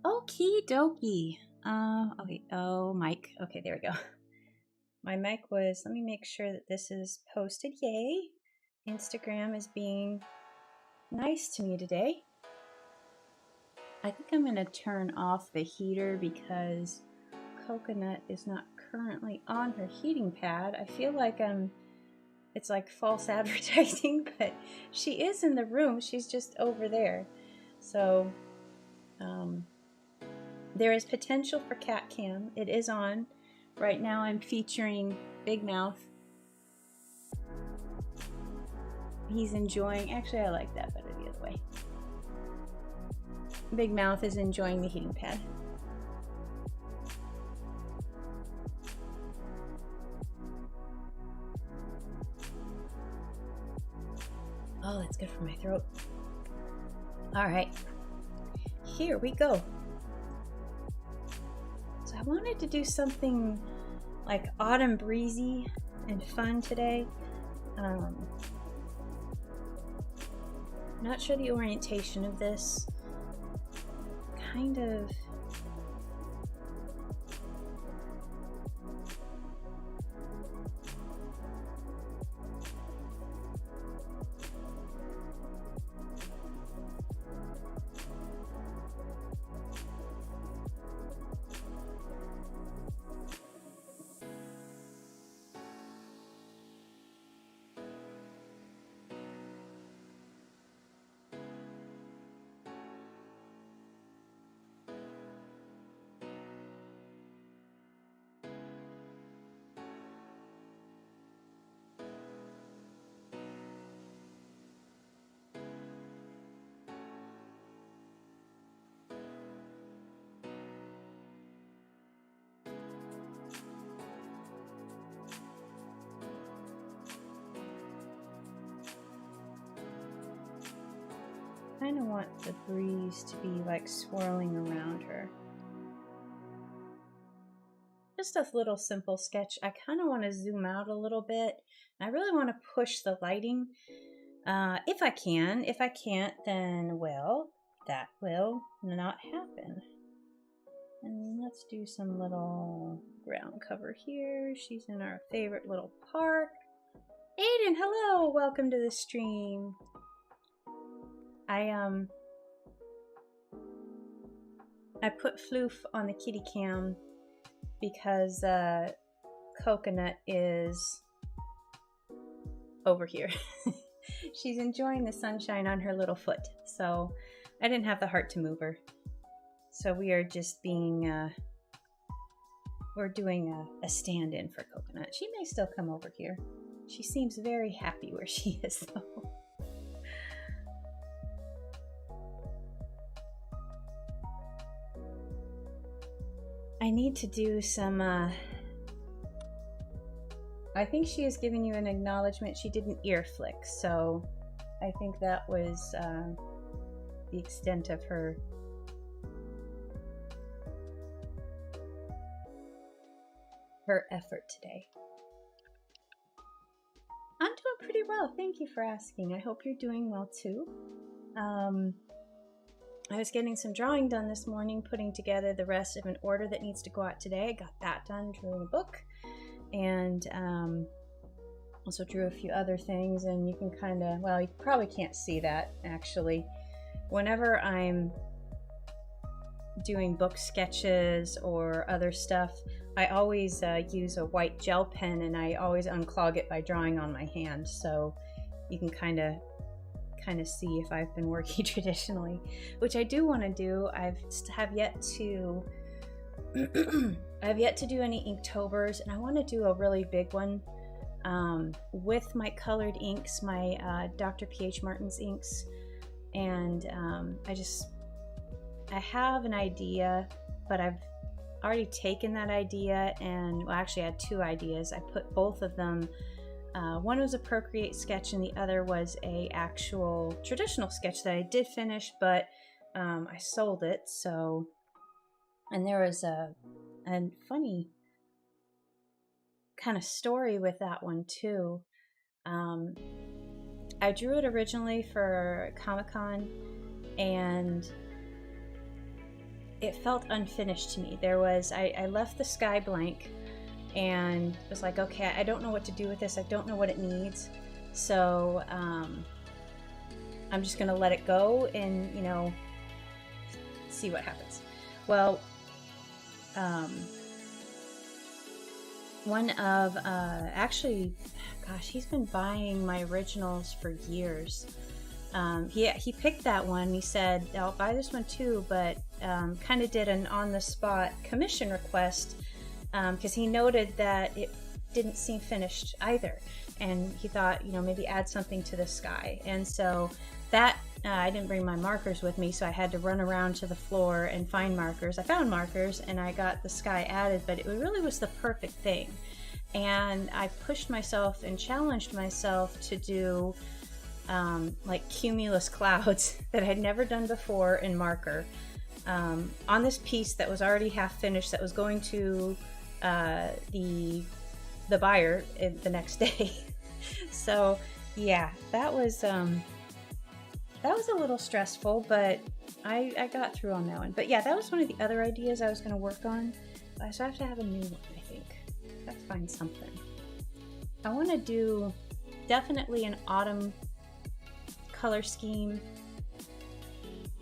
Okie dokie. Okay. Oh, mic. Okay, there we go. My mic was, let me make sure that this is posted. Yay. Instagram is being nice to me today. I think I'm going to turn off the heater because Coconut is not currently on her heating pad. I feel like it's like false advertising, but she is in the room. She's just over there. So, there is potential for cat cam. It is on. Right now I'm featuring Big Mouth. He's enjoying, actually I like that better the other way. Big Mouth is enjoying the heating pad. Oh, that's good for my throat. All right, here we go. So I wanted to do something like autumn breezy and fun today. Not sure the orientation of this. Kind of want the breeze to be like swirling around her. Just a little simple sketch. I kind of want to zoom out a little bit. I really want to push the lighting if I can. If I can't, then well, that will not happen. And let's do some little ground cover here. She's in our favorite little park. Aiden, hello! Welcome to the stream. I put Floof on the kitty cam because Coconut is over here. She's enjoying the sunshine on her little foot, so I didn't have the heart to move her. So we are just being, we're doing a stand-in for Coconut. She may still come over here. She seems very happy where she is, though. I need to do some, I think she is giving you an acknowledgement. She did an ear flick, so I think that was the extent of her effort today. I'm doing pretty well. Thank you for asking. I hope you're doing well too. I was getting some drawing done this morning, putting together the rest of an order that needs to go out today. I got that done, drew in a book, and also drew a few other things. And you can kind of, well, you probably can't see that actually. Whenever I'm doing book sketches or other stuff, I always use a white gel pen, and I always unclog it by drawing on my hand, so you can kind of see if I've been working traditionally, which I do want to do. I have yet to do any Inktober's, and I want to do a really big one with my colored inks, my Dr. P.H. Martin's inks, and I have an idea, but I've already taken that idea, and well, actually I had two ideas. I put both of them. One was a Procreate sketch, and the other was a actual traditional sketch that I did finish, but I sold it. So, and there was a funny kind of story with that one too. I drew it originally for Comic-Con, and it felt unfinished to me. There was, I left the sky blank and was like, okay, I don't know what to do with this. I don't know what it needs. So I'm just gonna let it go and, you know, see what happens. Well, one of, actually, gosh, he's been buying my originals for years. He picked that one. He said, I'll buy this one too, but kind of did an on-the-spot commission request because he noted that it didn't seem finished either. And he thought, you know, maybe add something to the sky. And so that, I didn't bring my markers with me, so I had to run around to the floor and find markers. I found markers and I got the sky added, but it really was the perfect thing. And I pushed myself and challenged myself to do like cumulus clouds that I'd never done before in marker on this piece that was already half finished, that was going to the buyer the next day. So yeah, that was a little stressful, but I got through on that one. But yeah, that was one of the other ideas I was going to work on. So I have to have a new one, I think. I have to find something. I want to do definitely an autumn color scheme,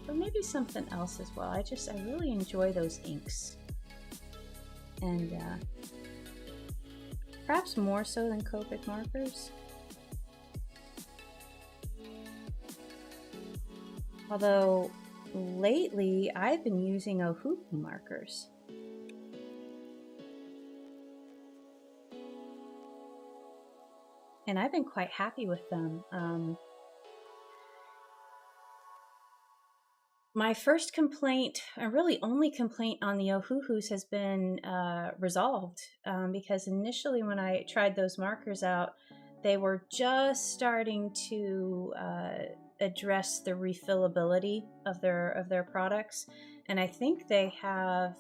but maybe something else as well. I really enjoy those inks, and perhaps more so than Copic markers. Although lately I've been using Ohuhu markers. And I've been quite happy with them. My first complaint, or really only complaint on the Ohuhus, has been resolved because initially when I tried those markers out, they were just starting to address the refillability of their products, and I think they have,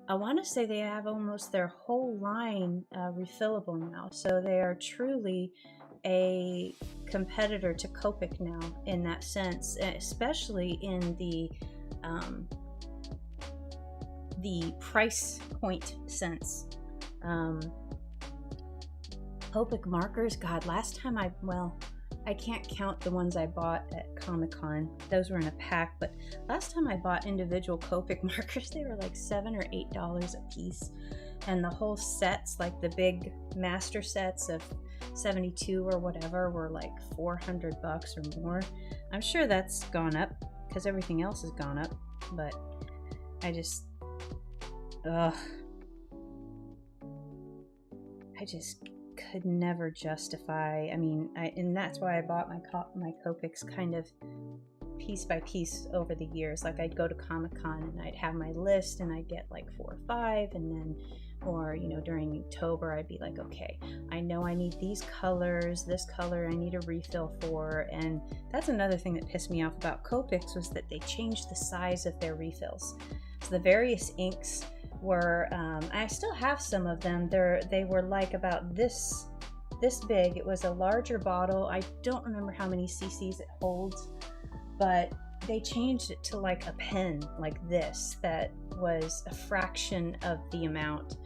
I want to say they have almost their whole line refillable now. So they are truly a competitor to Copic now in that sense, especially in the price point sense. Copic markers, God, last time I can't count the ones I bought at Comic-Con. Those were in a pack, but last time I bought individual Copic markers, they were like $7 or $8 a piece. And the whole sets, like the big master sets of 72 or whatever, were like $400 or more. I'm sure that's gone up because everything else has gone up, but I just could never justify. I mean, and that's why I bought my Copics kind of piece by piece over the years. Like I'd go to Comic-Con and I'd have my list and I'd get like 4 or 5, and then, or you know, during October I'd be like, okay, I know I need these colors, this color I need a refill for. And that's another thing that pissed me off about Copics, was that they changed the size of their refills. So the various inks were, I still have some of them. They were like about this big. It was a larger bottle. I don't remember how many cc's it holds, but they changed it to like a pen like this that was a fraction of the amount,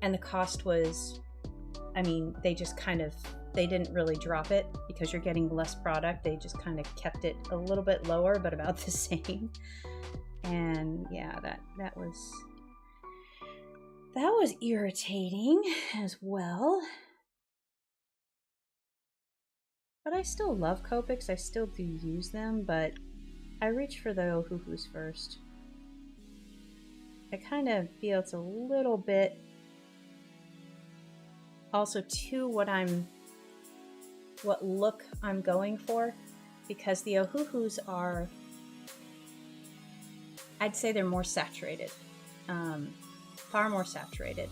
and the cost was, I mean, they didn't really drop it because you're getting less product. They just kind of kept it a little bit lower, but about the same. And yeah, that was irritating as well. But I still love Copics. I still do use them, but I reach for the Ohuhus first. I kind of feel it's a little bit also too what look I'm going for, because the Ohuhus are, I'd say they're more saturated, far more saturated.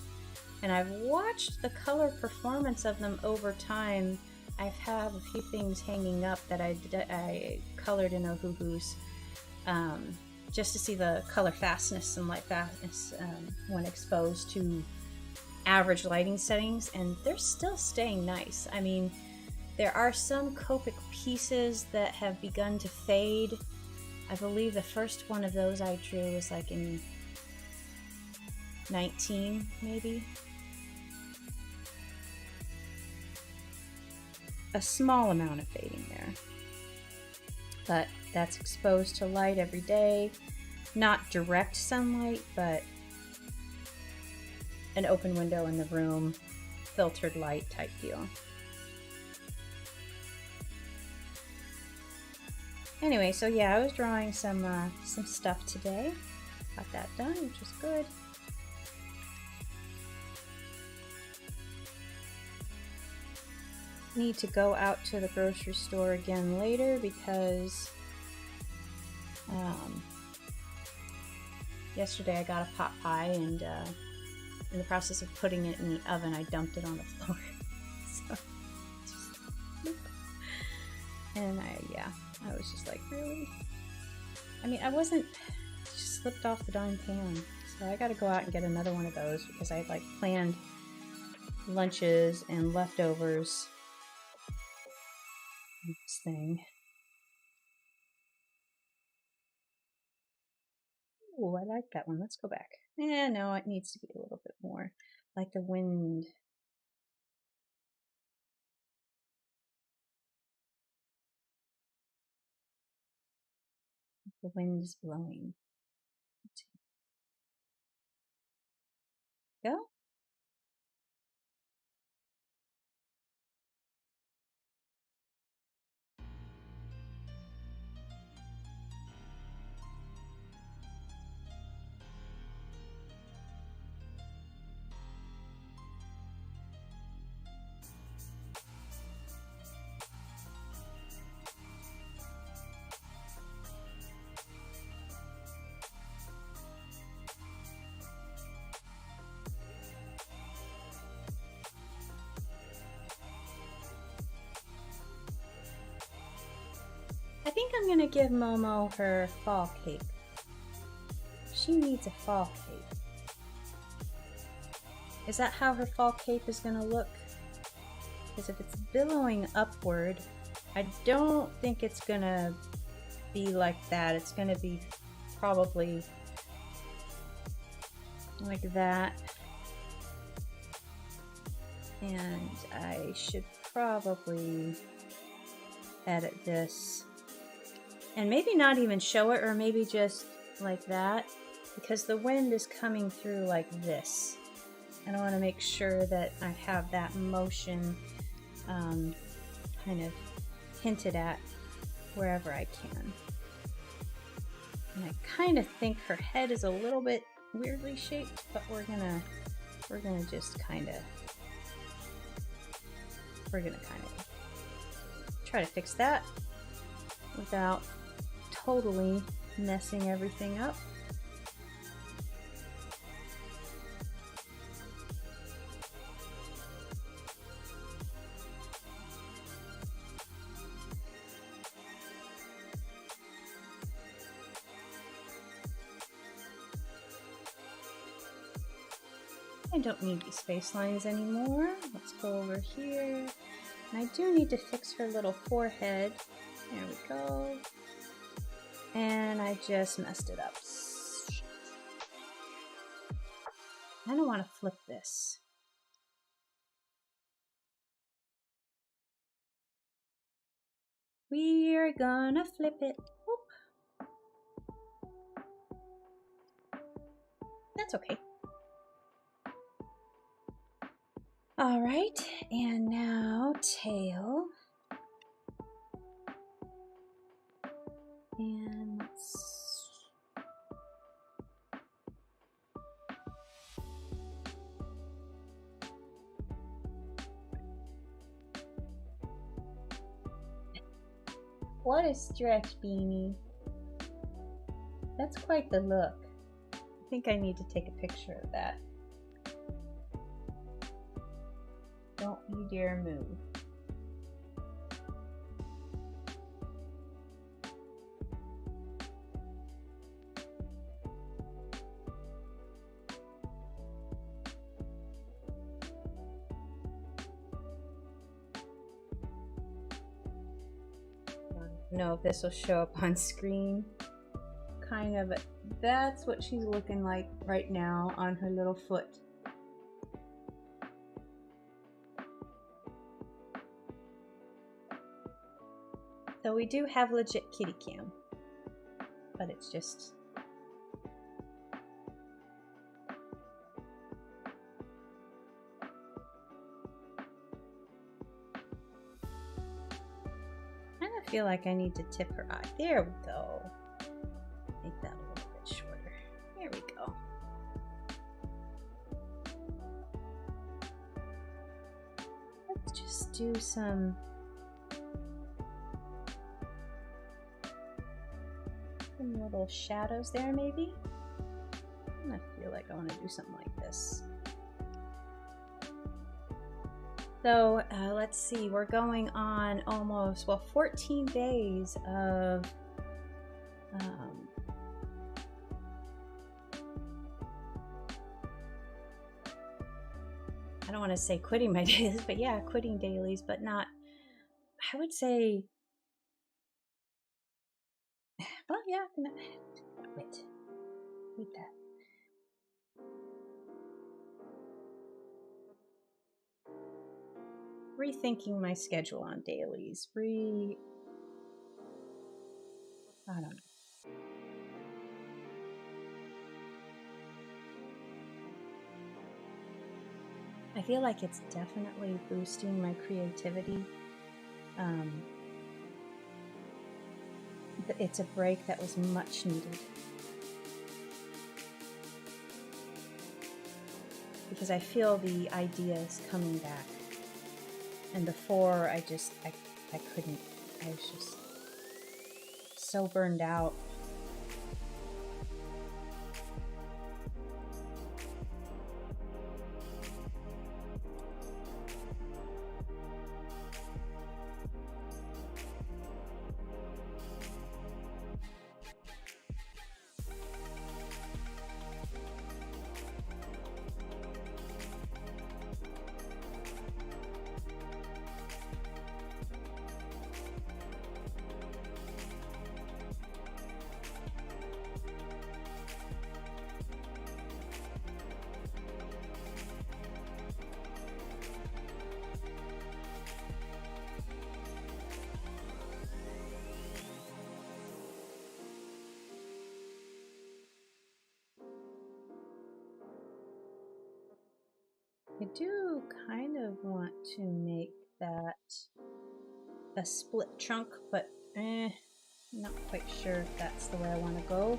And I've watched the color performance of them over time. I have a few things hanging up that I colored in Ohuhus, just to see the color fastness and light fastness when exposed to average lighting settings, and they're still staying nice. I mean, there are some Copic pieces that have begun to fade I believe the first one of those I drew was like in 19, maybe. A small amount of fading there, but that's exposed to light every day. Not direct sunlight, but an open window in the room, filtered light type deal. Anyway, so yeah, I was drawing some stuff today. Got that done, which was good. Need to go out to the grocery store again later because yesterday I got a pot pie, and in the process of putting it in the oven, I dumped it on the floor. So, and I was just like, really? I mean, just slipped off the darn pan. So I gotta go out and get another one of those because I like planned lunches and leftovers. This thing. Oh, I like that one. Let's go back. Yeah, no, it needs to be a little bit more like the wind. The wind is blowing. Go. I think I'm gonna give Momo her fall cape. She needs a fall cape. Is that how her fall cape is gonna look? Because if it's billowing upward, I don't think it's gonna be like that. It's gonna be probably like that. And I should probably edit this. And maybe not even show it, or maybe just like that, because the wind is coming through like this. And I want to make sure that I have that motion kind of hinted at wherever I can. And I kind of think her head is a little bit weirdly shaped, but we're gonna just kind of try to fix that without totally messing everything up. I don't need these face lines anymore. Let's go over here. And I do need to fix her little forehead. There we go. And I just messed it up. I don't want to flip this. We're gonna flip it. Oop. That's okay. All right, and now tail. And what a stretch beanie. That's quite the look. I think I need to take a picture of that. Don't you dare move. I don't know if this will show up on screen. kind of, that's what she's looking like right now on her little foot. So we do have legit kitty cam, but it's just I feel like I need to tip her eye. There we go. Make that a little bit shorter. There we go. Let's just do some little shadows there, maybe. I feel like I want to do something like this. So let's see, we're going on almost, well, 14 days of I don't want to say quitting my dailies, but yeah, quitting dailies, but not, I would say, well, yeah, wait that. Rethinking my schedule on dailies. I don't know. I feel like it's definitely boosting my creativity. It's a break that was much needed. Because I feel the ideas coming back. And before, I couldn't. I was just so burned out. I do kind of want to make that a split trunk, but not quite sure if that's the way I want to go.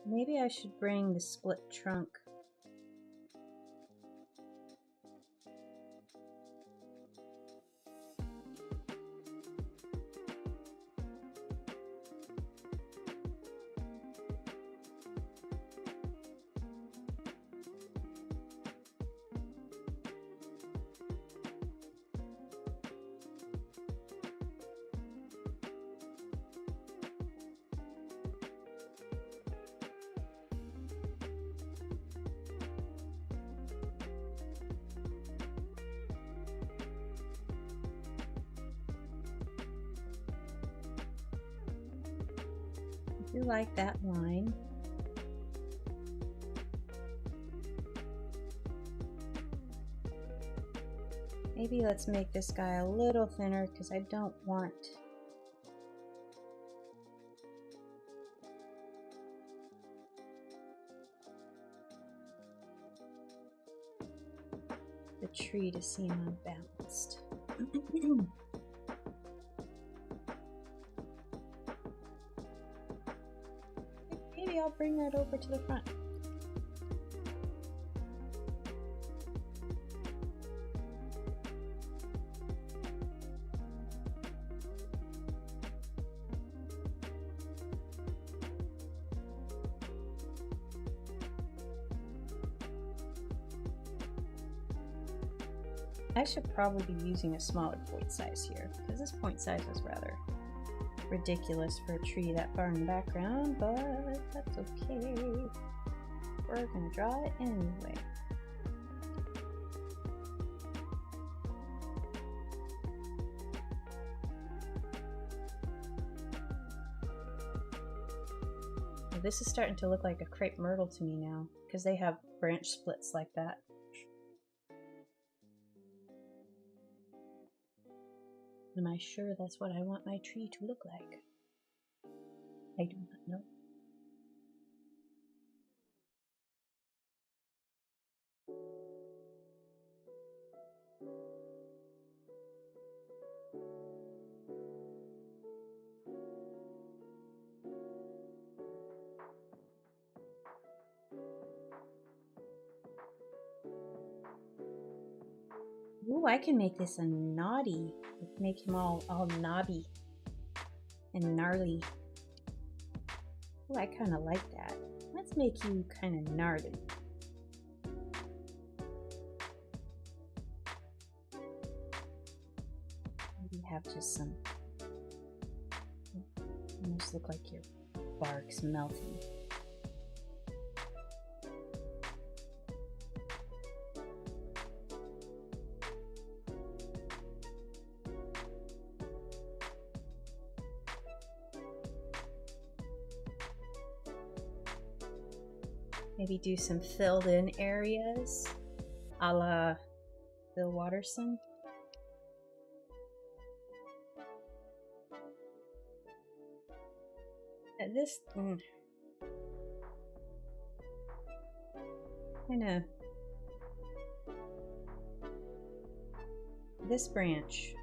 Maybe I should bring the split trunk. I do like that line. Maybe let's make this guy a little thinner because I don't want the tree to seem unbalanced. Maybe I'll bring that over to the front. I should probably be using a smaller point size here, because this point size is rather ridiculous for a tree that far in the background, but that's okay. We're gonna draw it anyway. This is starting to look like a crepe myrtle to me now, because they have branch splits like that. Am I sure that's what I want my tree to look like? I do not know. Ooh, I can make this a naughty. Make him all knobby and gnarly. Ooh, I kind of like that. Let's make you kind of gnarly. Maybe have just some, almost look like your bark's melting. Maybe do some filled in areas a la Bill Watterson. This kind of, this branch,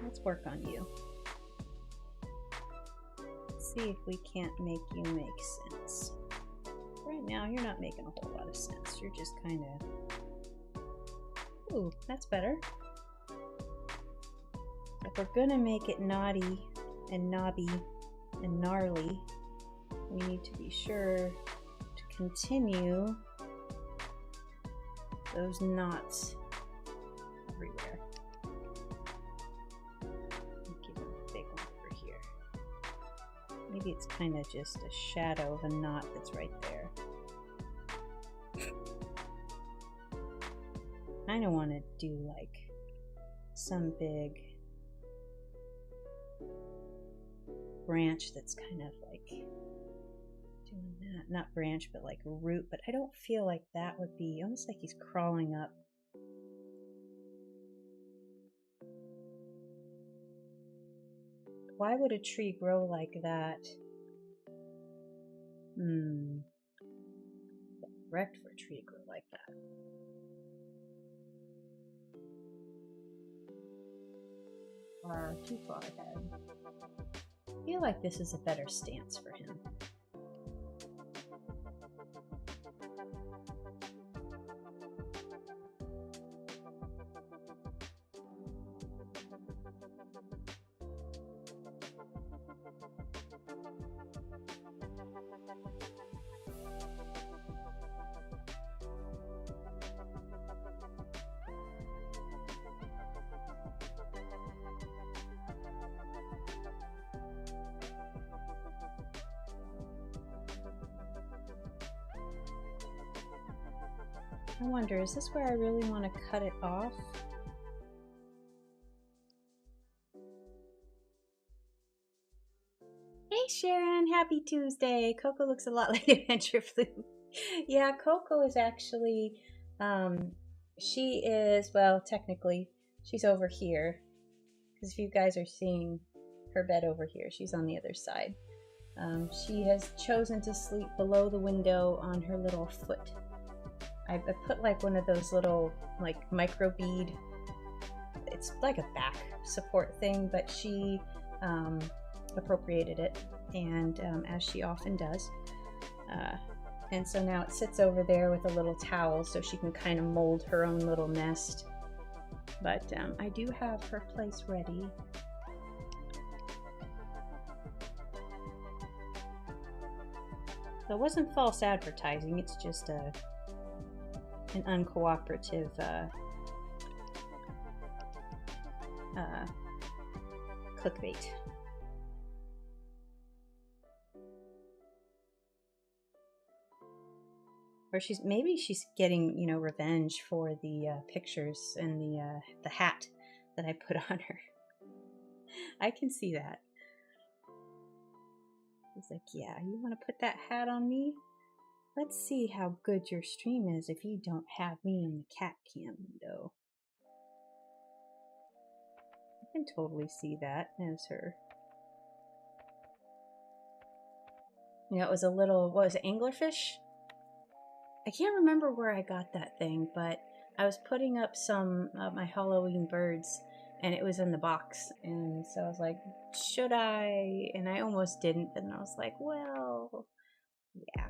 let's work on you. Let's see if we can't make you make sense. Right now, you're not making a whole lot of sense. You're just kind of... Ooh, that's better. If we're gonna make it naughty and knobby and gnarly, we need to be sure to continue those knots everywhere. Give them a big one over here. Maybe it's kind of just a shadow of a knot that's right there. I kind of want to do like some big branch that's kind of like doing that. Not branch, but like root. But I don't feel like that would be, almost like he's crawling up. Why would a tree grow like that? Correct for a tree to grow like that. Or too far ahead. I feel like this is a better stance for him. I wonder, is this where I really want to cut it off? Hey Sharon, happy Tuesday. Coco looks a lot like Adventure Flute. Yeah, Coco is actually, she is, well, technically, she's over here. Because if you guys are seeing her bed over here, she's on the other side. She has chosen to sleep below the window on her little foot. I put like one of those little like micro bead, it's like a back support thing, but she appropriated it, and as she often does, and so now it sits over there with a little towel so she can kind of mold her own little nest. But I do have her place ready. So it wasn't false advertising, it's just an uncooperative clickbait. Or maybe she's getting, you know, revenge for the pictures and the hat that I put on her. I can see that. He's like, yeah, you want to put that hat on me? Let's see how good your stream is if you don't have me in the cat cam window. I can totally see that as her. You know, it was a little, what was it, anglerfish? I can't remember where I got that thing, but I was putting up some of my Halloween birds, and it was in the box, and so I was like, should I? And I almost didn't, and I was like, well, yeah.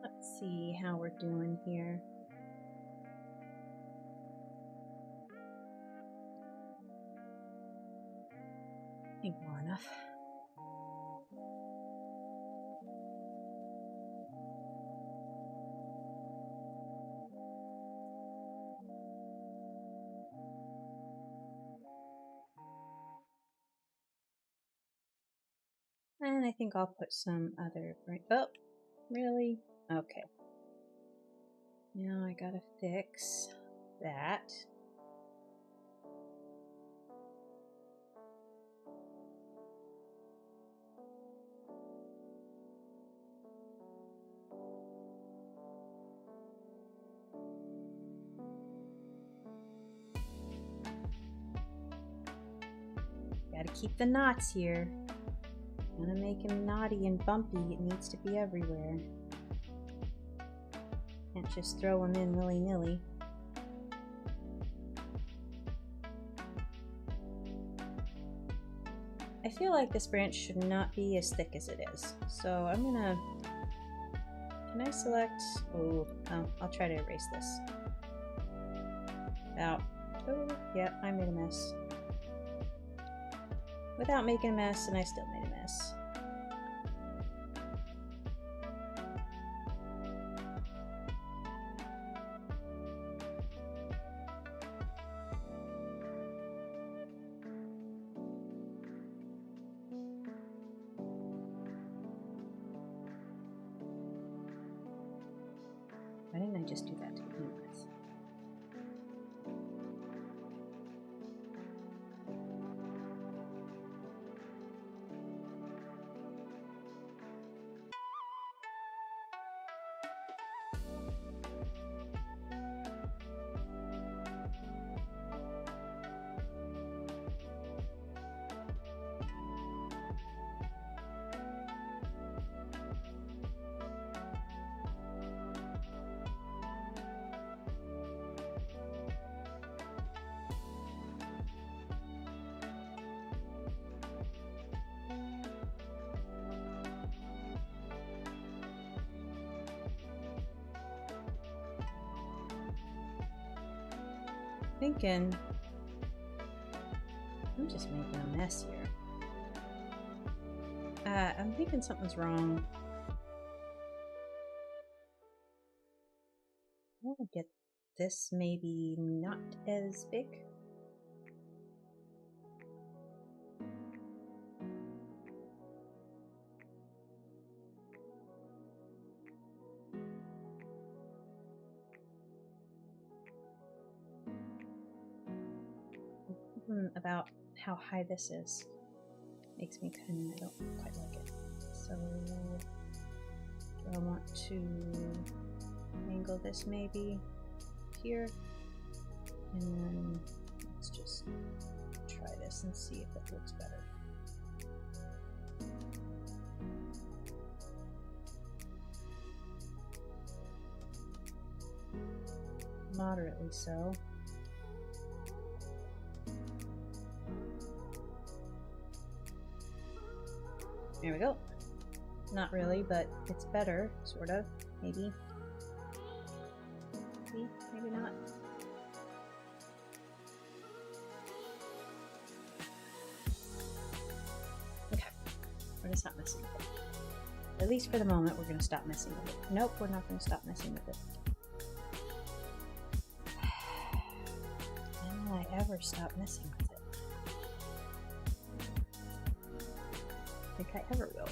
Let's see how we're doing here. I think more enough. And I think I'll put some other, oh, really? Okay. Now I gotta fix that. Gotta keep the knots here. Wanna make him naughty and bumpy, it needs to be everywhere. Can't just throw him in willy-nilly. I feel like this branch should not be as thick as it is. So I'm gonna, can I select, oh, I'll try to erase this. Out. Oh, yeah, I made a mess. Without making a mess, and I still made a mess. Why didn't I just do that to begin with? Thinking, I'm just making a mess here. I'm thinking something's wrong I'll get this maybe not as big. About how high this is makes me kind of, I don't quite like it. So do I want to angle this maybe here? And then let's just try this and see if it looks better. Moderately so. There we go. Not really, but it's better, sort of, maybe. Maybe not. Okay, we're gonna stop messing with it. At least for the moment, we're gonna stop messing with it. Nope, we're not gonna stop messing with it. When will I ever stop messing with it? I think I ever will.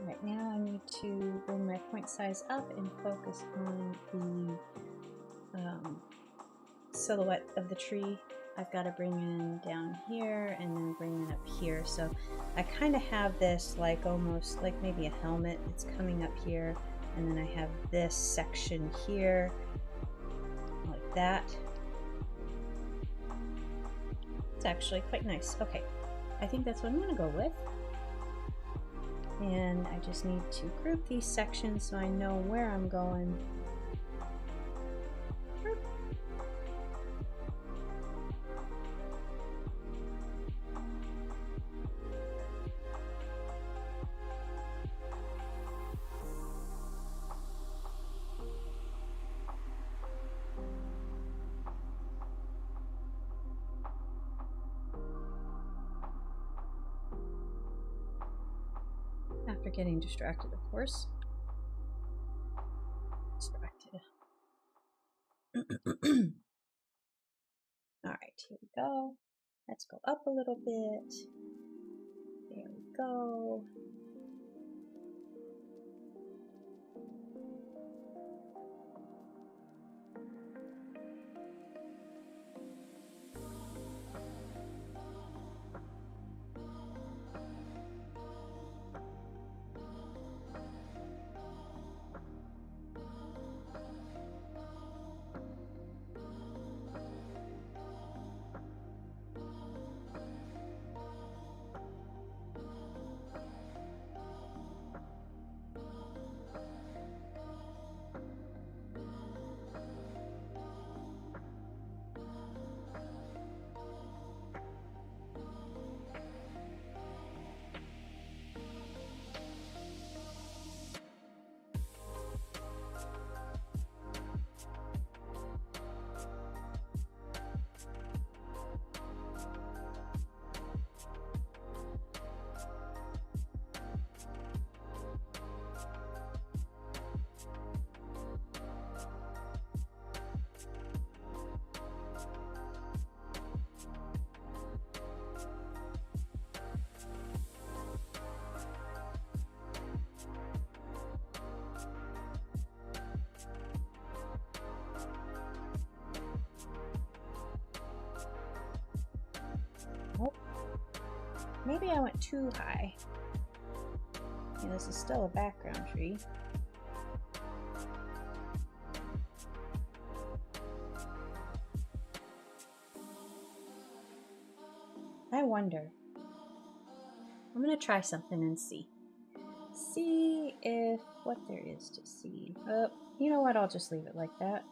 Right now I need to bring my point size up and focus on the silhouette of the tree. I've got to bring in down here and then bring it up here. So I kind of have this like almost like maybe a helmet. It's coming up here, and then I have this section here like that. It's actually quite nice. Okay, I think that's what I'm going to go with. And I just need to group these sections so I know where I'm going. After getting distracted, of course. Distracted. Alright, here we go. Let's go up a little bit. There we go. Maybe I went too high. Yeah, this is still a background tree. I wonder. I'm gonna try something and see. See if what there is to see. You know what? I'll just leave it like that.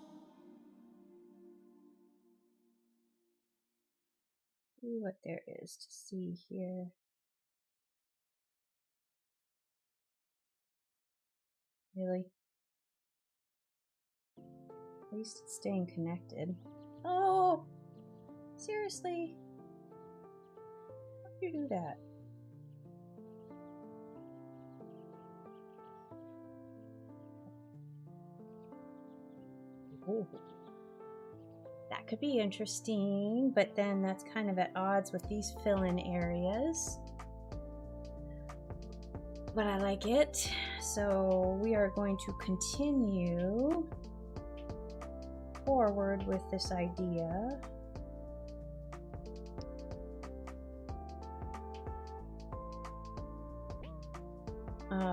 See what there is to see here. Really? At least it's staying connected. Oh! Seriously? How do you do that? Ooh. That could be interesting, but then that's kind of at odds with these fill-in areas. But I like it. So we are going to continue forward with this idea.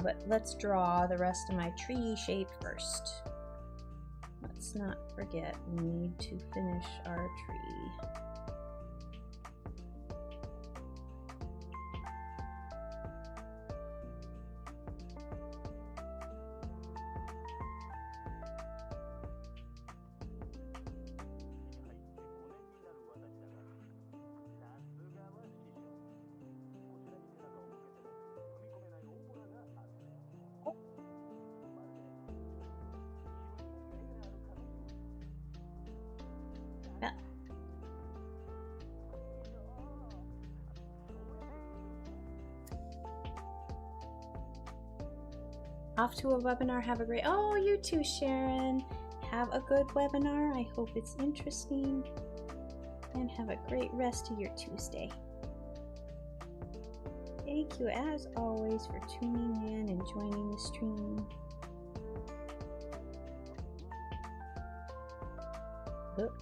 But let's draw the rest of my tree shape first. Let's not forget, we need to finish our tree. Off to a webinar. Have a great... Oh, you too, Sharon. Have a good webinar. I hope it's interesting. And have a great rest of your Tuesday. Thank you, as always, for tuning in and joining the stream. Oop.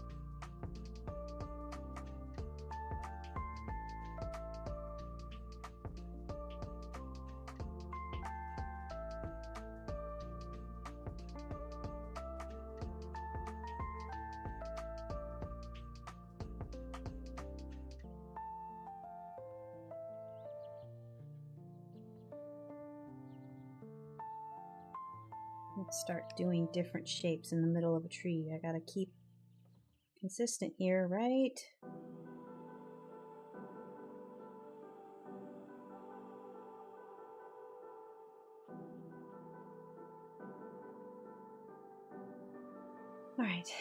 Let's start doing different shapes in the middle of a tree. I gotta keep consistent here, right? All right.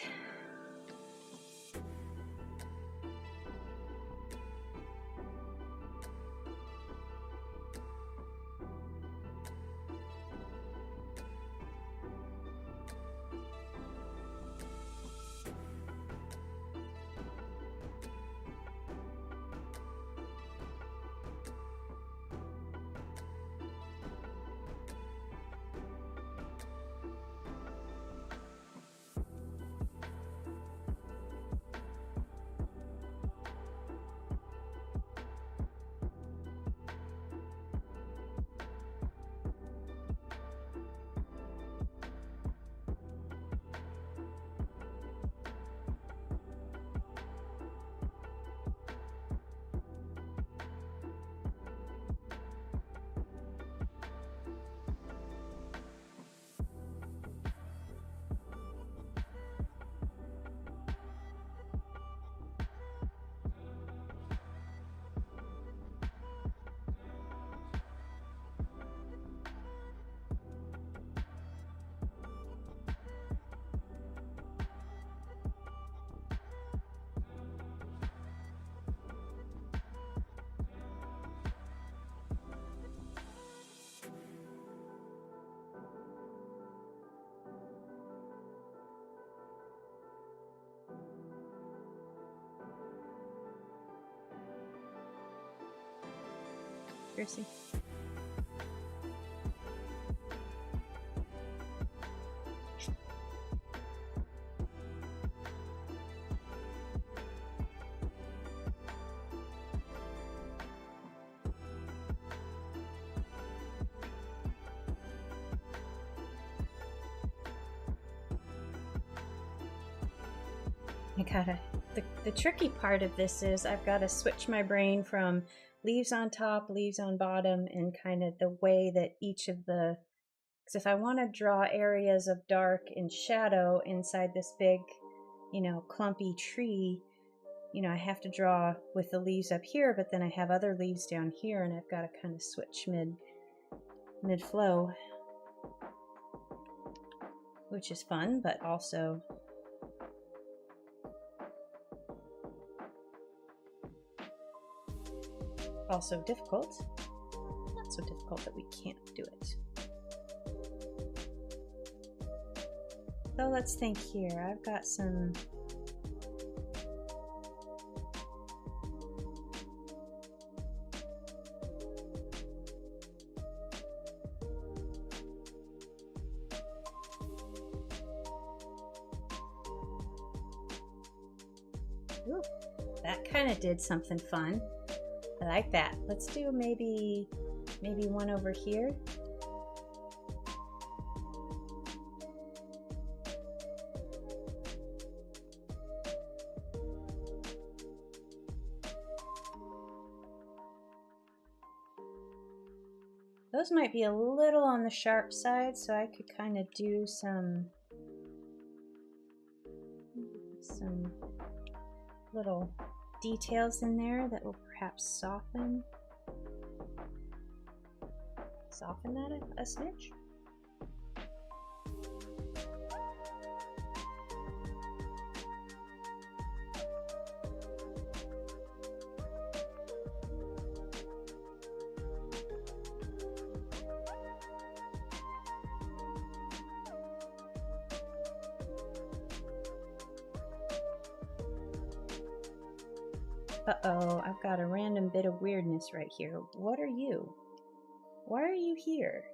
Piercy. the tricky part of this is I've got to switch my brain from leaves on top, leaves on bottom, and kind of the way that each of the, because if I want to draw areas of dark and shadow inside this big, clumpy tree, I have to draw with the leaves up here, but then I have other leaves down here, and I've got to kind of switch mid-flow, which is fun, but also difficult. Not so difficult that we can't do it. So let's think here. I've got some ooh, that kind of did something fun. I like that. Let's do maybe one over here. Those might be a little on the sharp side, so I could kind of do some little details in there that will perhaps soften that a smidge. Uh-oh, I've got a random bit of weirdness right here. What are you? Why are you here?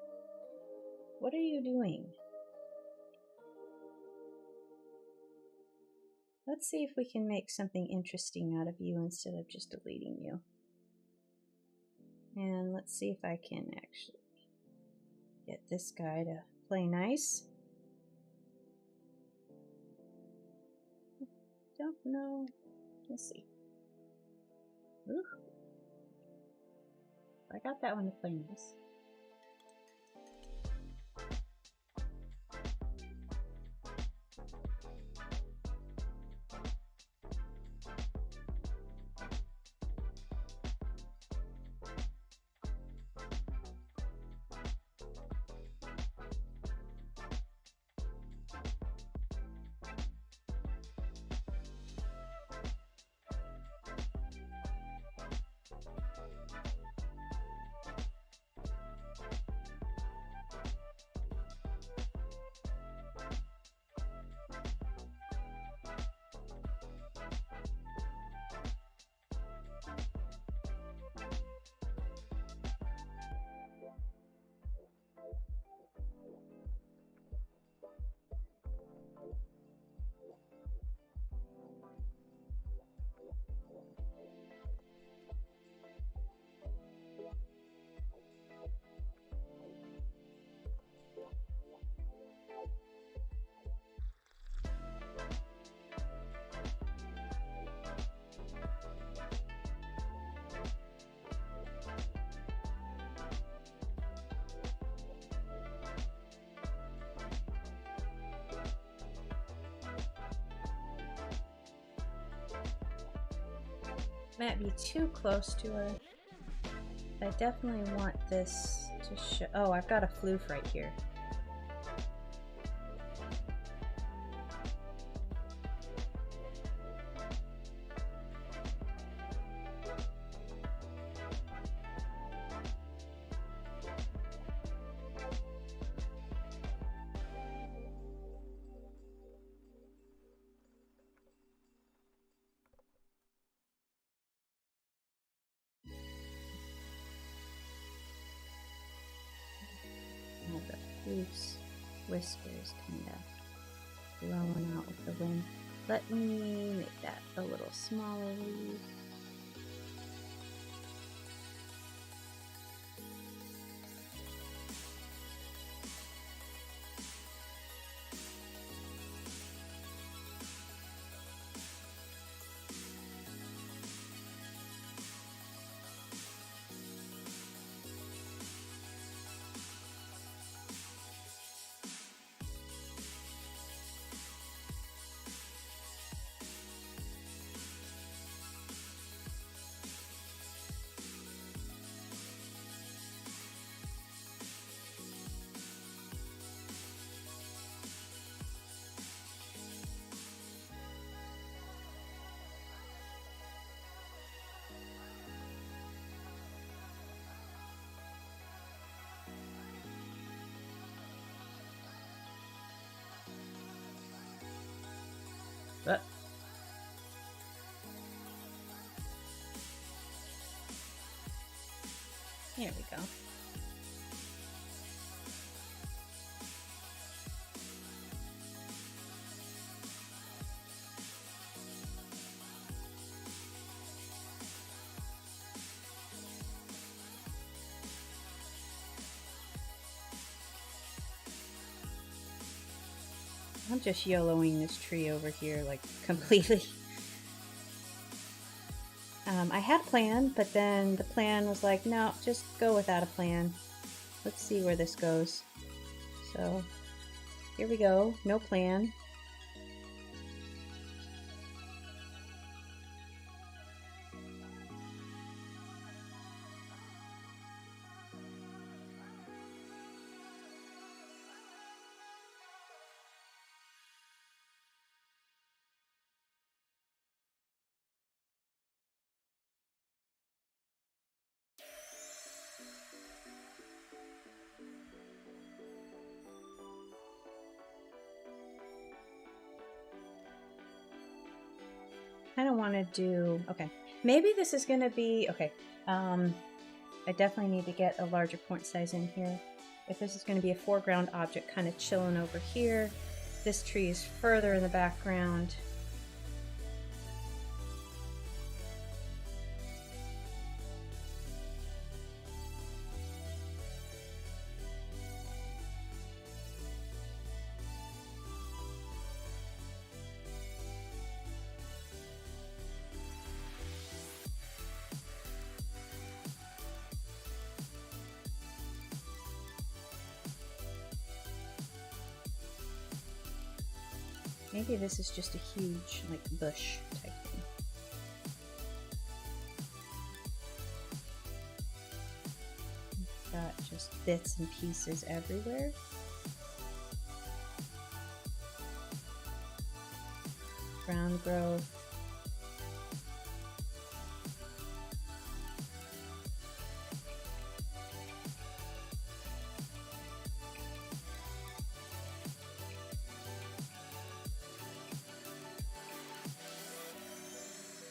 What are you doing? Let's see if we can make something interesting out of you instead of just deleting you. And let's see if I can actually get this guy to play nice. Don't know. Let's see. Ooh. I got that one to play nice. Might be too close to her. I definitely want this to show. Oh, I've got a floof right here. Loose whiskers kind of blowing out with the wind. Let me make that a little smaller leaf. Uh, Here we go. I'm just YOLOing this tree over here, like, completely. I had a plan, but then the plan was like, no, just go without a plan. Let's see where this goes. So, here we go. No plan. I don't want to do, okay, maybe this is going to be, okay, I definitely need to get a larger point size in here. If this is going to be a foreground object kind of chilling over here, this tree is further in the background. Maybe this is just a huge, like, bush type thing. Got just bits and pieces everywhere. Ground growth.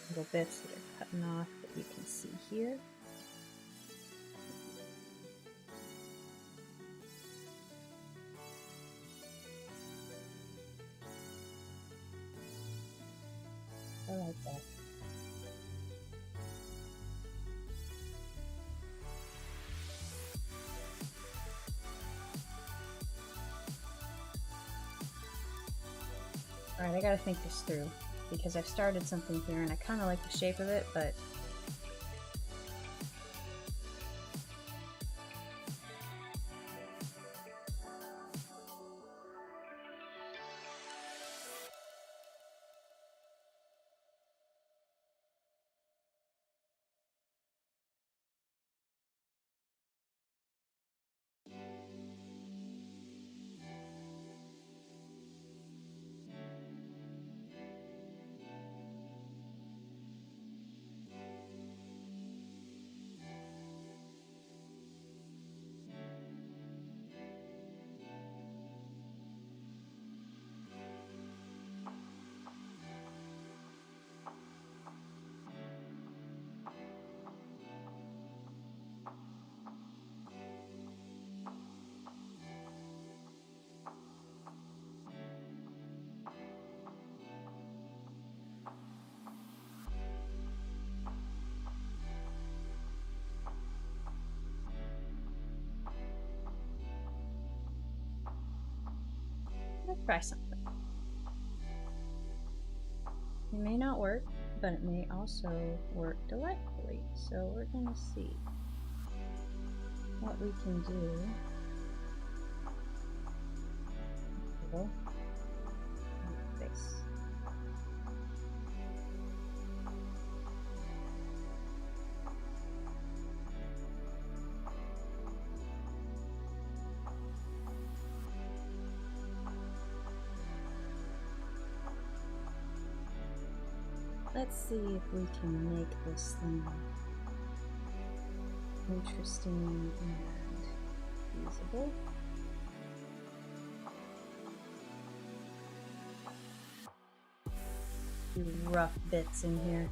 Little bits that are cutting off that you can see here. I like that. Alright, I gotta think this through, because I've started something here and I kind of like the shape of it, but let's try something. It may not work, but it may also work delightfully. So we're gonna see what we can do. Like this. Let's see if we can make this thing interesting and usable. few rough bits in here.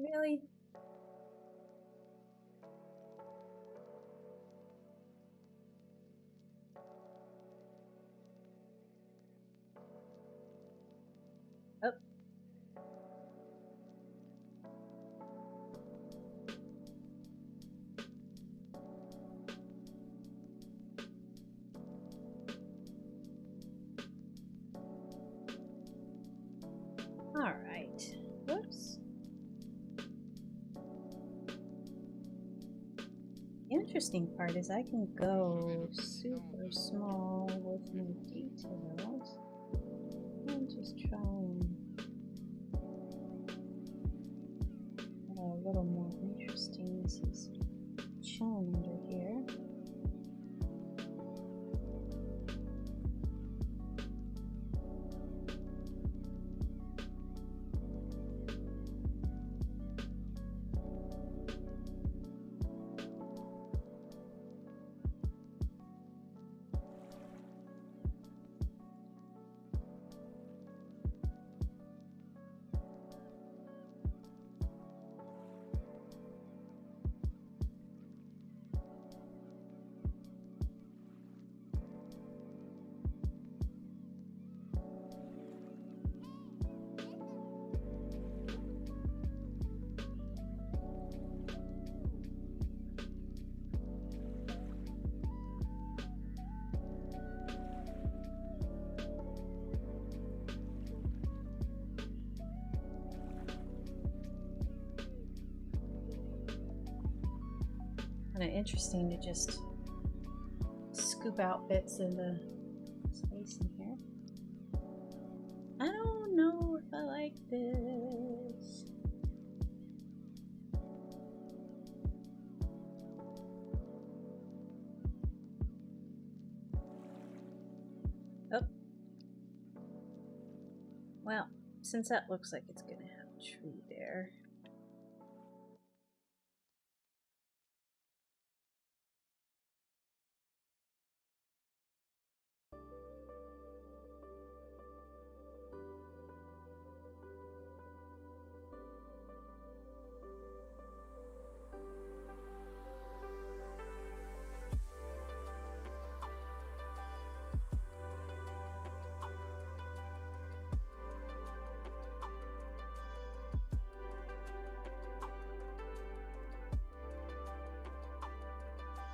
Really? Oh. All right. Whoops. The interesting part is I can go super small with my details and just try and get a little more interesting. This is chilling under here. Kind of interesting to just scoop out bits of the space in here. I don't know if I like this. Oh. Well, since that looks like it's gonna have a tree there.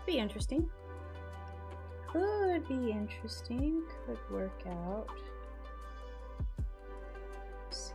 Be interesting. Could be interesting. Could work out. Let's see.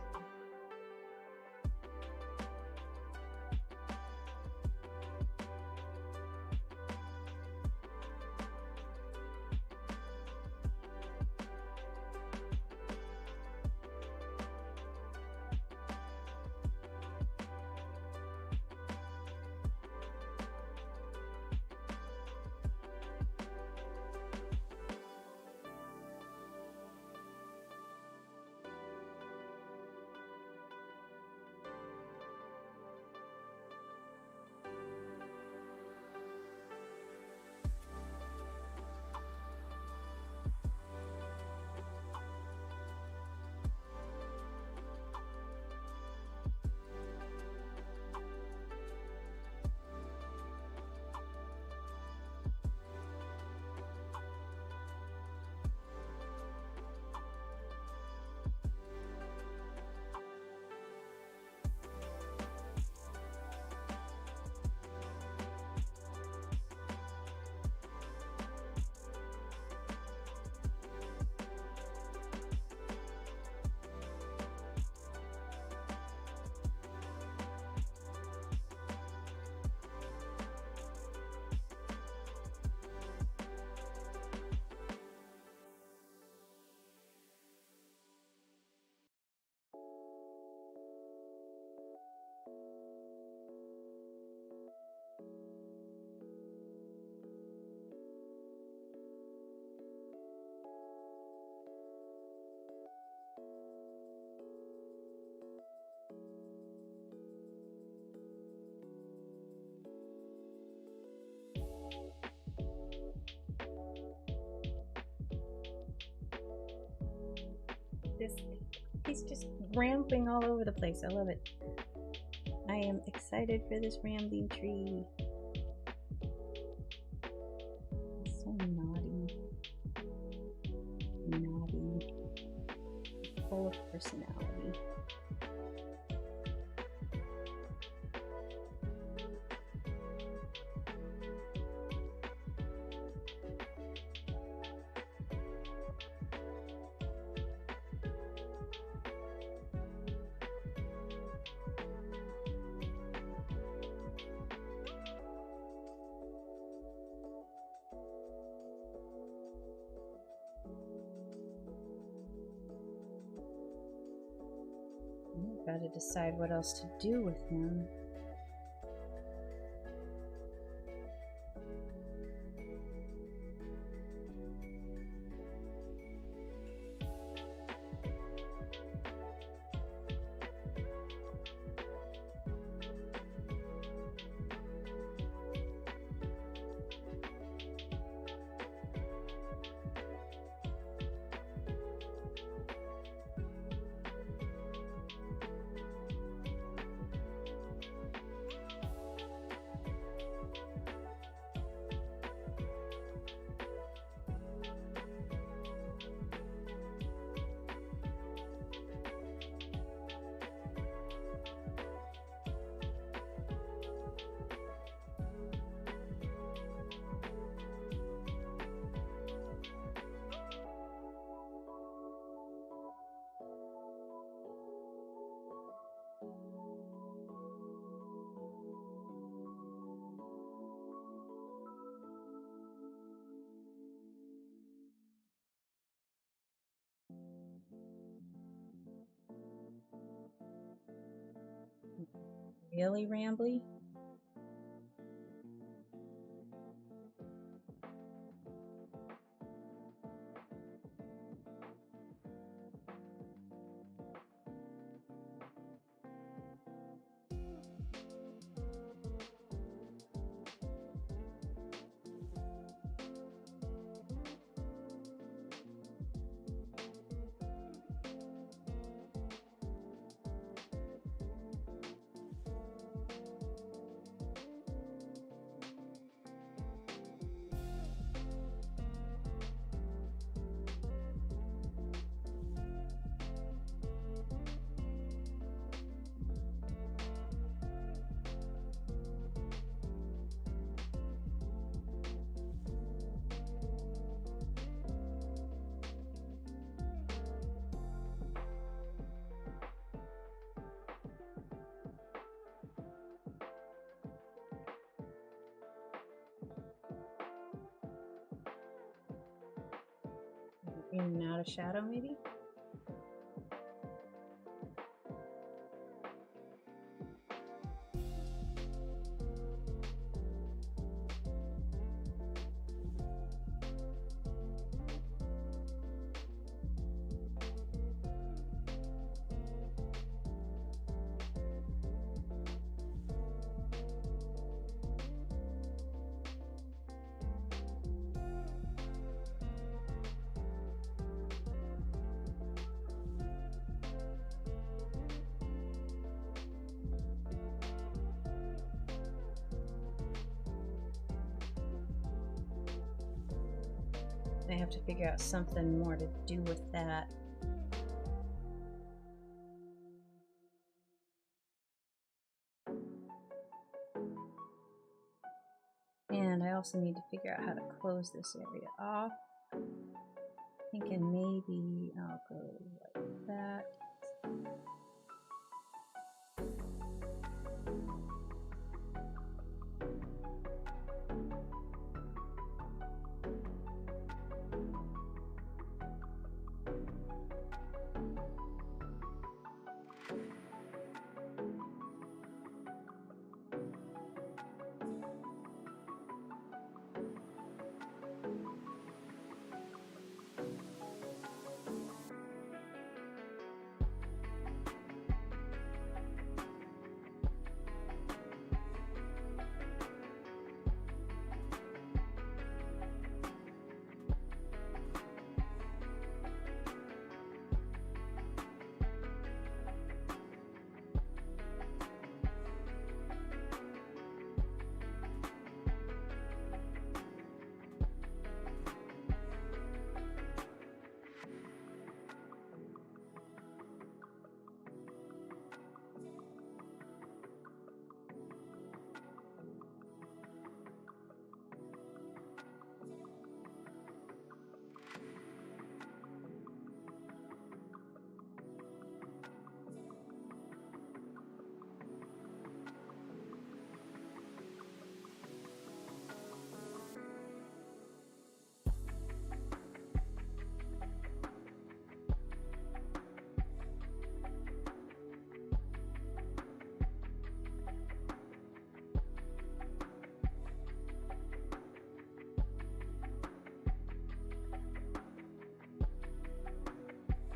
He's just rambling all over the place. I love it. I am excited for this rambling tree. It's so naughty. Naughty. Full of personality. I've got to decide what else to do with him. Really rambly? In and out of shadow, maybe? I have to figure out something more to do with that. And I also need to figure out how to close this area off. Thinking maybe I'll go like that.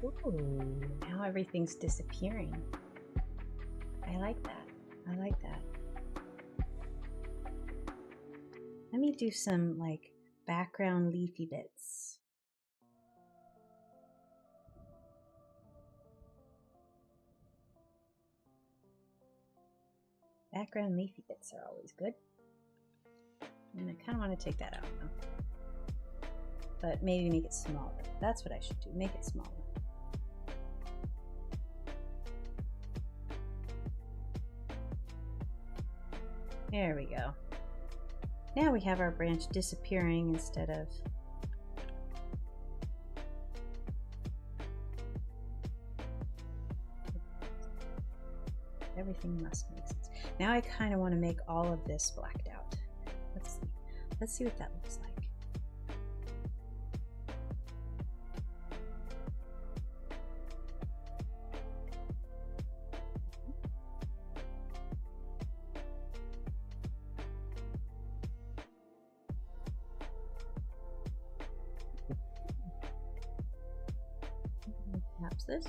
Ooh, now everything's disappearing. I like that. I like that. Let me do some like background leafy bits. Background leafy bits are always good. And I kind of want to take that out now. But maybe make it smaller. That's what I should do. Make it smaller. There we go. Now we have our branch disappearing instead of... Everything must make sense. Now I kind of want to make all of this blacked out. Let's see what that looks like. Perhaps this.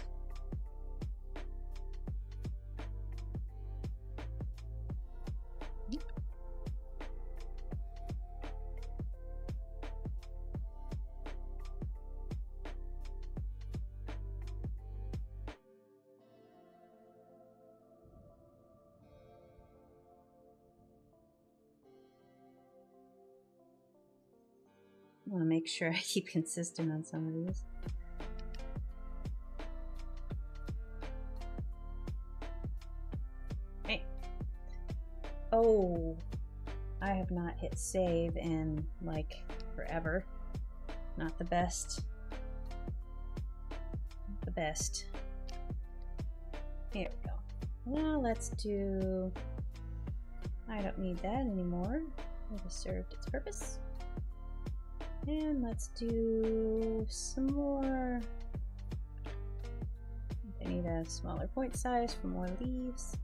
I want to make sure I keep consistent on some of these. Hey. Oh, I have not hit save in like forever. Not the best. Not the best. Here we go. Now let's do... I don't need that anymore. It has served its purpose. And let's do some more. I need a smaller point size for more leaves.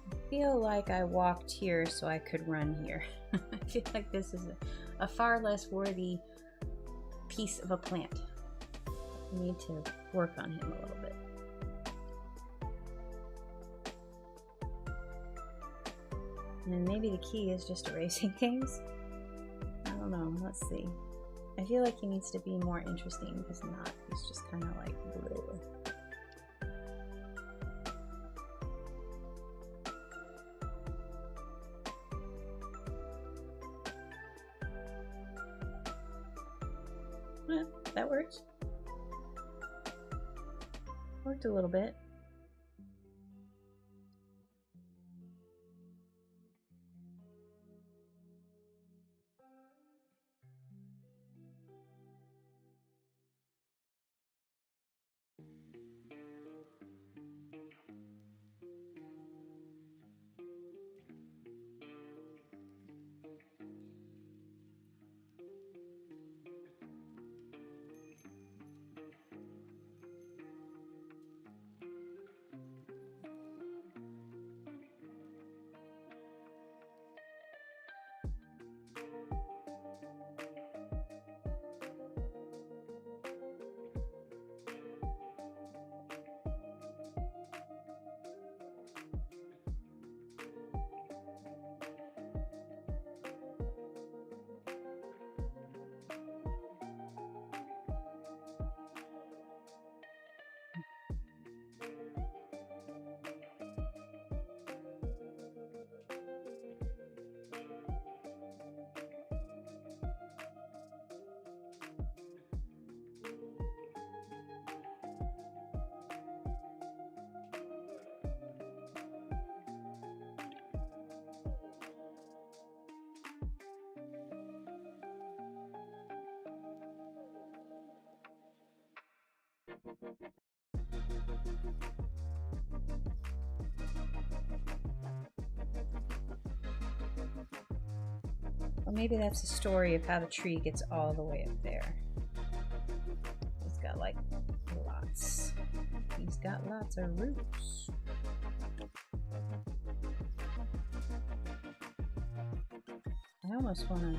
I feel like I walked here so I could run here. I feel like this is a far less worthy piece of a plant. I need to work on him a little bit. And maybe the key is just erasing things. I don't know. Let's see. I feel like he needs to be more interesting. He's not. He's just kind of like blue. That works. Worked a little bit. Well, maybe that's the story of how the tree gets all the way up there. It's got like lots. He's got lots of roots. I almost want to.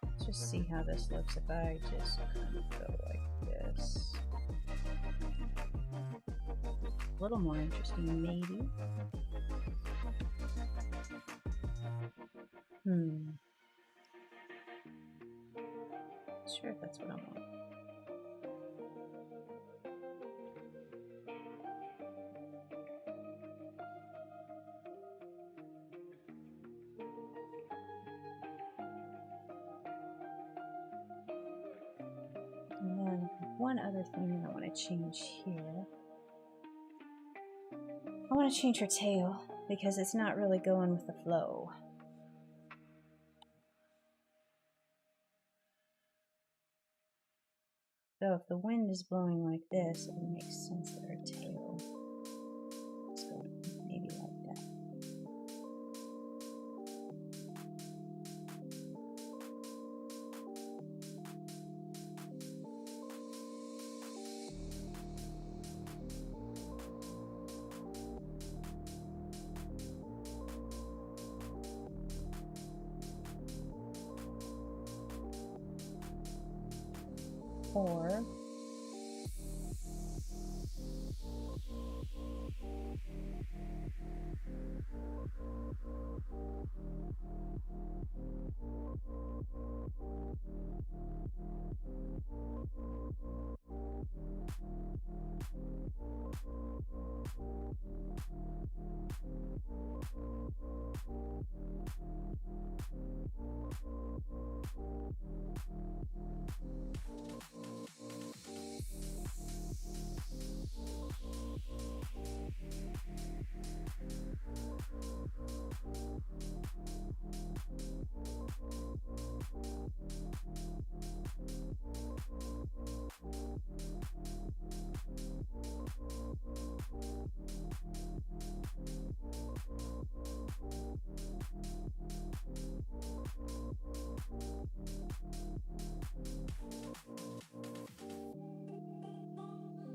Let's just see how this looks if I just kind of go like this. A little more interesting, maybe. Sure if that's what I want. And then one other thing that I want to change here. I want to change her tail because it's not really going with the flow. So if the wind is blowing like this, it would make sense that her tail is going maybe like that. Or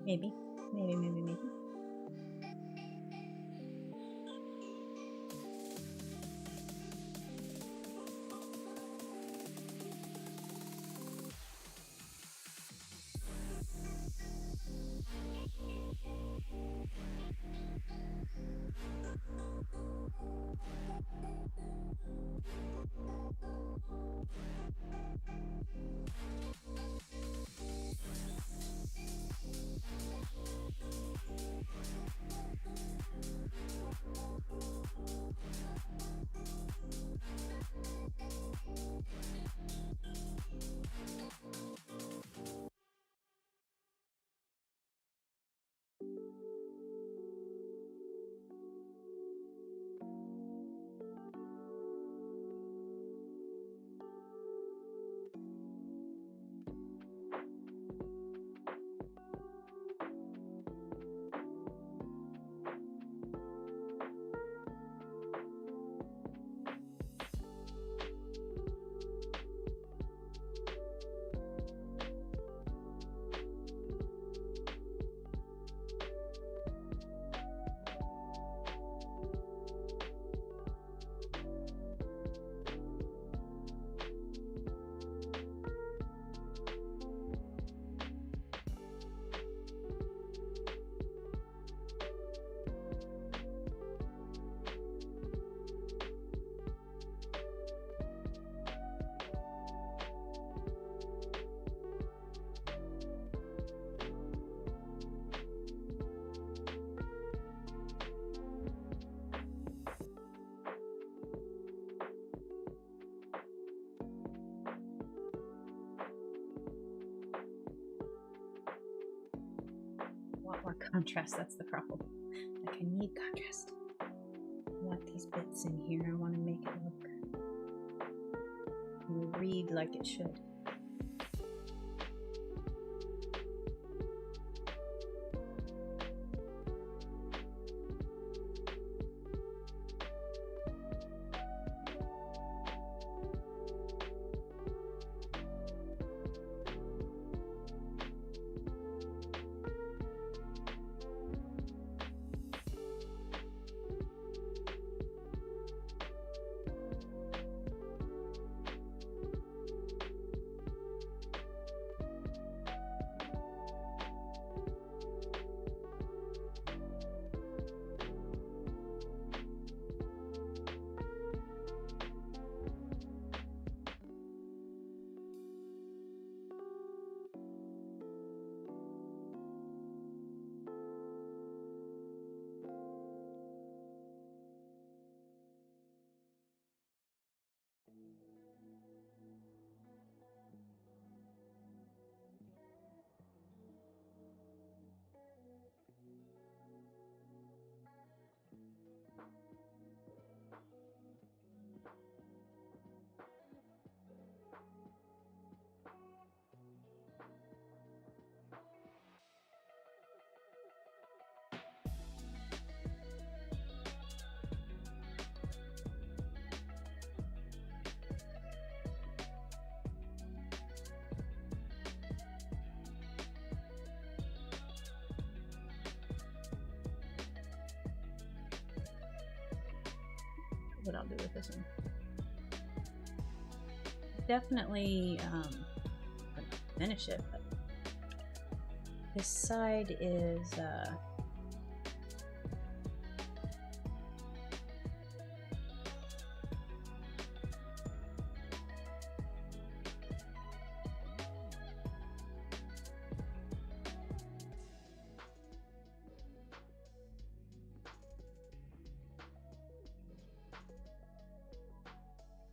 maybe. Want more contrast, that's the problem. Like I need contrast. I want these bits in here. I want to make it look and read like it should. What I'll do with this one. Definitely finish it, but this side is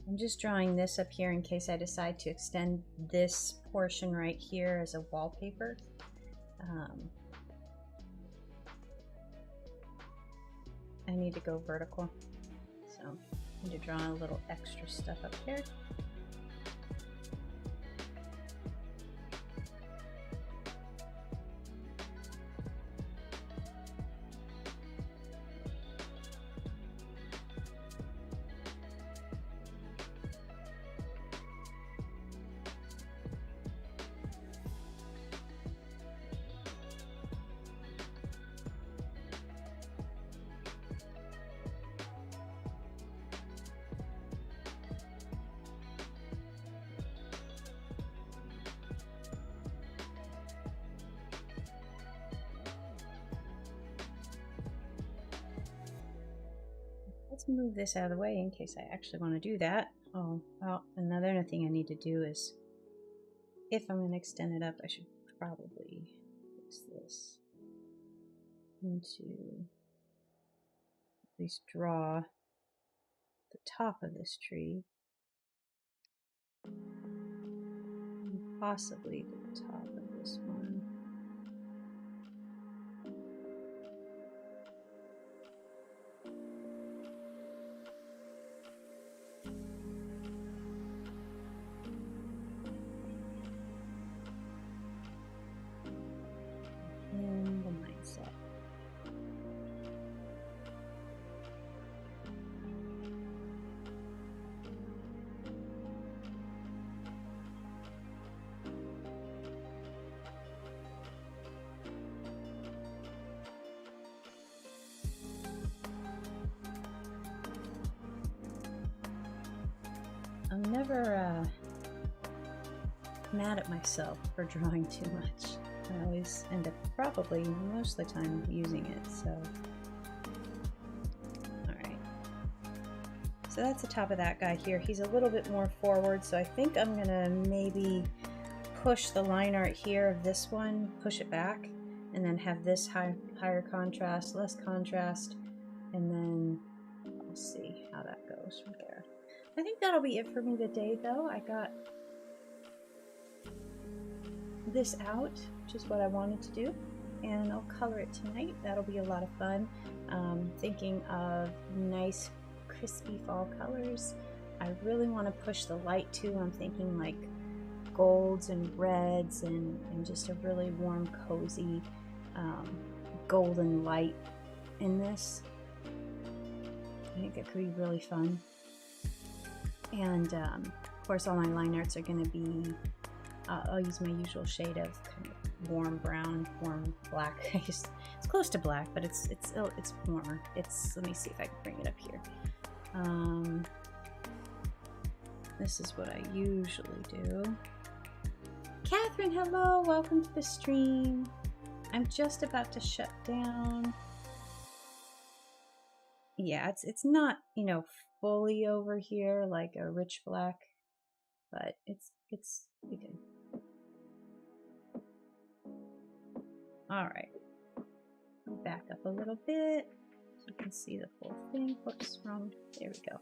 I'm just drawing this up here in case I decide to extend this portion right here as a wallpaper. I need to go vertical, so I need to draw a little extra stuff up here. Let's move this out of the way in case I actually want to do that. Oh, well, another thing I need to do is, if I'm going to extend it up, I should probably fix this into, at least draw the top of this tree, and possibly the top of this one. And the mindset. I'm never mad at myself for drawing too much. I always end up probably most of the time using it, so. Alright. So that's the top of that guy here. He's a little bit more forward, so I think I'm gonna maybe push the line art here of this one, push it back, and then have this higher contrast, less contrast, and then we'll see how that goes from there. I think that'll be it for me today, though. I got this out, which is what I wanted to do. and I'll color it tonight. That'll be a lot of fun. Thinking of nice crispy fall colors. I really want to push the light too. I'm thinking like golds and reds and just a really warm, cozy golden light in this. I think it could be really fun. And of course all my line arts are going to be, I'll use my usual shade of kind of warm brown, warm black. It's close to black, but it's warmer. Let me see if I can bring it up here. This is what I usually do. Catherine, hello, welcome to the stream. I'm just about to shut down. Yeah, it's not, you know, fully over here like a rich black, but it's good. All right, back up a little bit so you can see the whole thing. Whoops, wrong. There we go.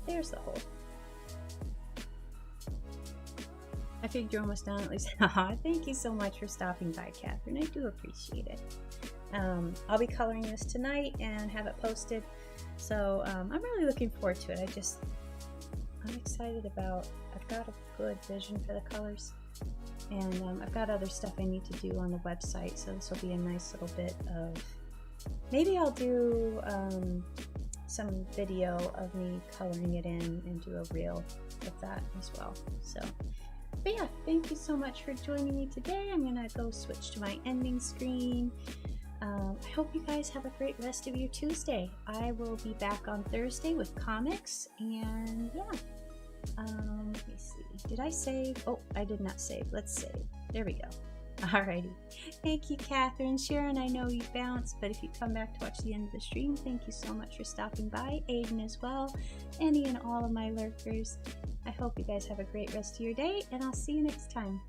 There's the whole. I figured you're almost done at least. Thank you so much for stopping by, Catherine. I do appreciate it. I'll be coloring this tonight and have it posted. So I'm really looking forward to it. I'm excited about, I've got a good vision for the colors. And I've got other stuff I need to do on the website. So this will be a nice little bit of, maybe I'll do some video of me coloring it in and do a reel of that as well. So. But yeah, thank you so much for joining me today. I'm gonna go switch to my ending screen. I hope you guys have a great rest of your Tuesday. I will be back on Thursday with comics, and yeah. Let me see. Did I save? Oh, I did not save. Let's save. There we go. Alrighty. Thank you, Catherine. Sharon, I know you bounced, but if you come back to watch the end of the stream, thank you so much for stopping by. Aiden as well. Any and all of my lurkers. I hope you guys have a great rest of your day, and I'll see you next time.